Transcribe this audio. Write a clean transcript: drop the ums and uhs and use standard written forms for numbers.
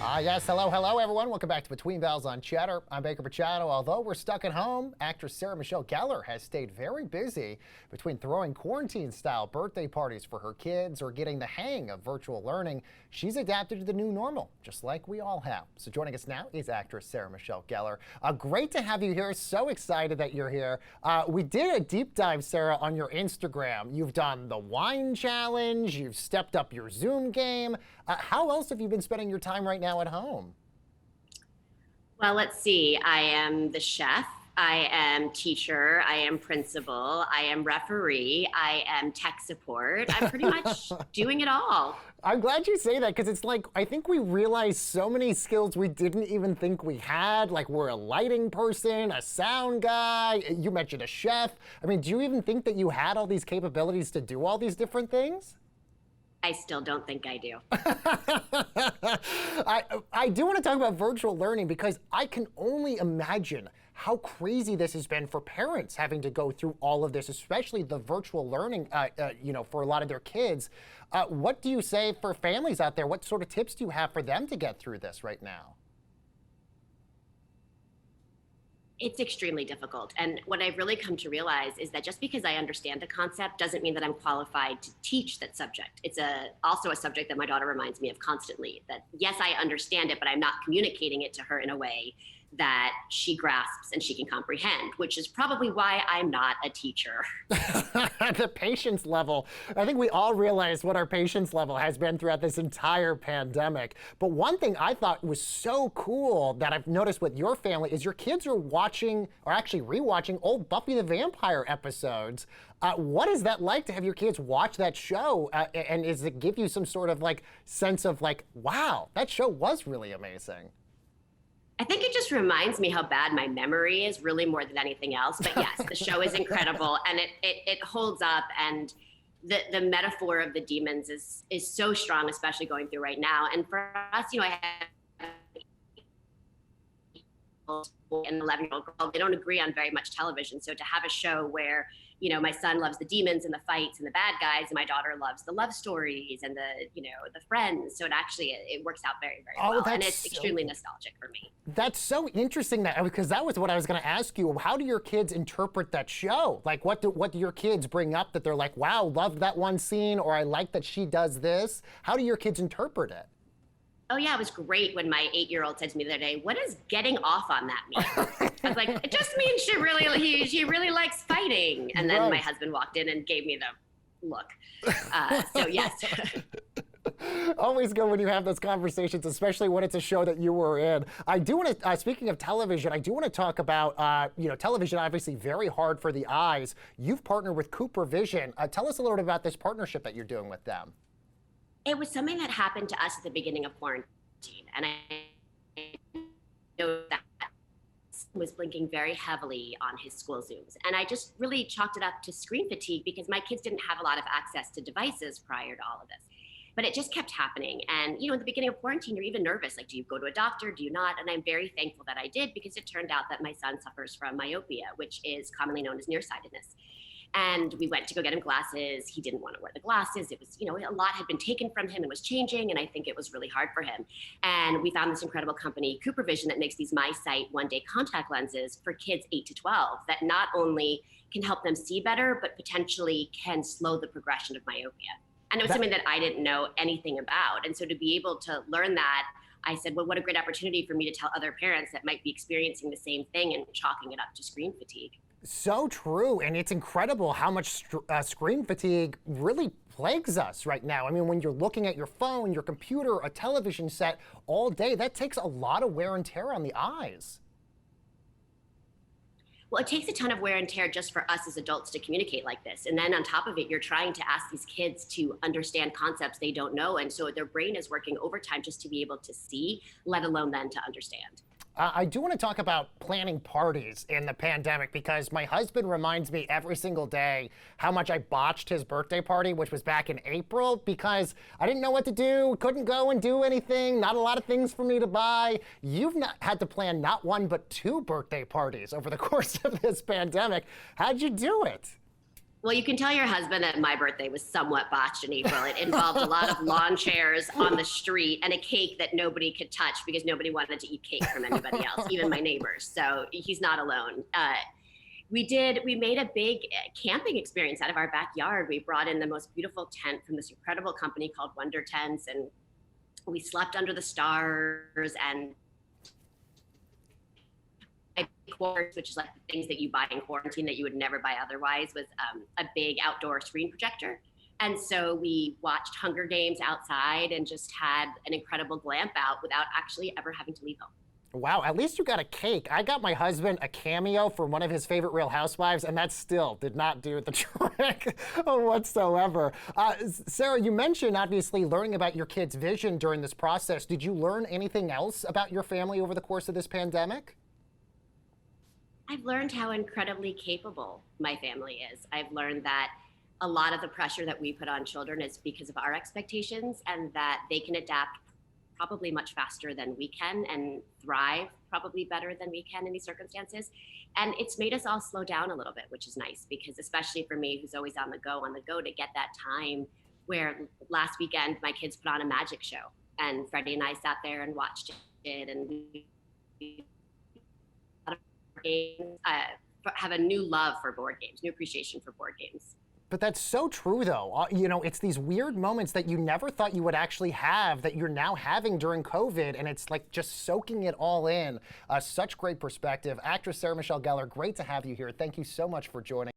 Yes, hello, everyone. Welcome back to Between Bells on Cheddar. I'm Baker Pachado. Although we're stuck at home, actress Sarah Michelle Gellar has stayed very busy between throwing quarantine-style birthday parties for her kids or getting the hang of virtual learning. She's adapted to the new normal, just like we all have. So joining us now is actress Sarah Michelle Gellar. Great to have you here. So excited that you're here. We did a deep dive, Sarah, on your Instagram. You've done the wine challenge. You've stepped up your Zoom game. How else have you been spending your time right now at home? Well, let's see. I am the chef. I am teacher. I am principal. I am referee. I am tech support. I'm pretty much doing it all. I'm glad you say that because it's like, I think we realize so many skills we didn't even think we had. Like we're a lighting person, a sound guy. You mentioned a chef. I mean, do you even think that you had all these capabilities to do all these different things? I still don't think I do. I do want to talk about virtual learning because I can only imagine how crazy this has been for parents having to go through all of this, especially the virtual learning, for a lot of their kids. What do you say for families out there? What sort of tips do you have for them to get through this right now? It's extremely difficult. And what I've really come to realize is that just because I understand a concept doesn't mean that I'm qualified to teach that subject. It's also a subject that my daughter reminds me of constantly, that yes, I understand it, but I'm not communicating it to her in a way that she grasps and she can comprehend, which is probably why I'm not a teacher. The patience level. I think we all realize what our patience level has been throughout this entire pandemic. But one thing I thought was so cool that I've noticed with your family is your kids are watching, or actually rewatching, old Buffy the Vampire episodes. What is that like to have your kids watch that show? And does it give you some sort of like sense of like, wow, that show was really amazing? I think it just reminds me how bad my memory is, really more than anything else. But yes, the show is incredible and it holds up, and the metaphor of the demons is so strong, especially going through right now. And for us, I have an 11-year-old girl. They don't agree on very much television. So to have a show where my son loves the demons and the fights and the bad guys, and my daughter loves the love stories and the friends. So it works out very, very well. And it's extremely nostalgic for me. That's so interesting because that was what I was going to ask you. How do your kids interpret that show? Like what do your kids bring up that they're like, wow, loved that one scene, or I like that she does this? How do your kids interpret it? Oh yeah, it was great when my 8-year-old said to me the other day, "What does getting off on that mean?" I was like, "It just means she really likes fighting." And then my husband walked in and gave me the look. So yes. Always good when you have those conversations, especially when it's a show that you were in. I do want to, speaking of television, I do want to talk about, television, obviously very hard for the eyes. You've partnered with Cooper Vision. Tell us a little bit about this partnership that you're doing with them. It was something that happened to us at the beginning of quarantine. And I know that was blinking very heavily on his school Zooms. And I just really chalked it up to screen fatigue because my kids didn't have a lot of access to devices prior to all of this. But it just kept happening. And, in the beginning of quarantine, you're even nervous. Like, do you go to a doctor? Do you not? And I'm very thankful that I did, because it turned out that my son suffers from myopia, which is commonly known as nearsightedness. And we went to go get him glasses. He didn't want to wear the glasses. It was, a lot had been taken from him and was changing. And I think it was really hard for him. And we found this incredible company, Cooper Vision, that makes these MySight one-day contact lenses for kids 8 to 12 that not only can help them see better, but potentially can slow the progression of myopia. And it was something that I didn't know anything about. And so to be able to learn that, I said, well, what a great opportunity for me to tell other parents that might be experiencing the same thing and chalking it up to screen fatigue. So true, and it's incredible how much screen fatigue really plagues us right now. I mean, when you're looking at your phone, your computer, a television set all day, that takes a lot of wear and tear on the eyes. Well, it takes a ton of wear and tear just for us as adults to communicate like this. And then on top of it, you're trying to ask these kids to understand concepts they don't know. And so their brain is working overtime just to be able to see, let alone then to understand. I do want to talk about planning parties in the pandemic because my husband reminds me every single day how much I botched his birthday party, which was back in April, because I didn't know what to do, couldn't go and do anything, not a lot of things for me to buy. You've not had to plan not one, but 2 birthday parties over the course of this pandemic. How'd you do it? Well, you can tell your husband that my birthday was somewhat botched in April. It involved a lot of lawn chairs on the street and a cake that nobody could touch because nobody wanted to eat cake from anybody else, even my neighbors. So he's not alone. We made a big camping experience out of our backyard. We brought in the most beautiful tent from this incredible company called Wonder Tents, and we slept under the stars. And quarters, which is like the things that you buy in quarantine that you would never buy otherwise, was a big outdoor screen projector. And so we watched Hunger Games outside and just had an incredible glamp out without actually ever having to leave home. Wow, at least you got a cake. I got my husband a cameo from one of his favorite Real Housewives, and that still did not do the trick whatsoever. Sarah, you mentioned obviously learning about your kid's vision during this process. Did you learn anything else about your family over the course of this pandemic? I've learned how incredibly capable my family is. I've learned that a lot of the pressure that we put on children is because of our expectations, and that they can adapt probably much faster than we can and thrive probably better than we can in these circumstances. And it's made us all slow down a little bit, which is nice, because especially for me, who's always on the go, to get that time where last weekend my kids put on a magic show and Freddie and I sat there and watched it, and we games, have a new love for board games, new appreciation for board games. But that's so true, though. You know, it's these weird moments that you never thought you would actually have that you're now having during COVID, and it's like just soaking it all in. Such great perspective. Actress Sarah Michelle Gellar, great to have you here. Thank you so much for joining.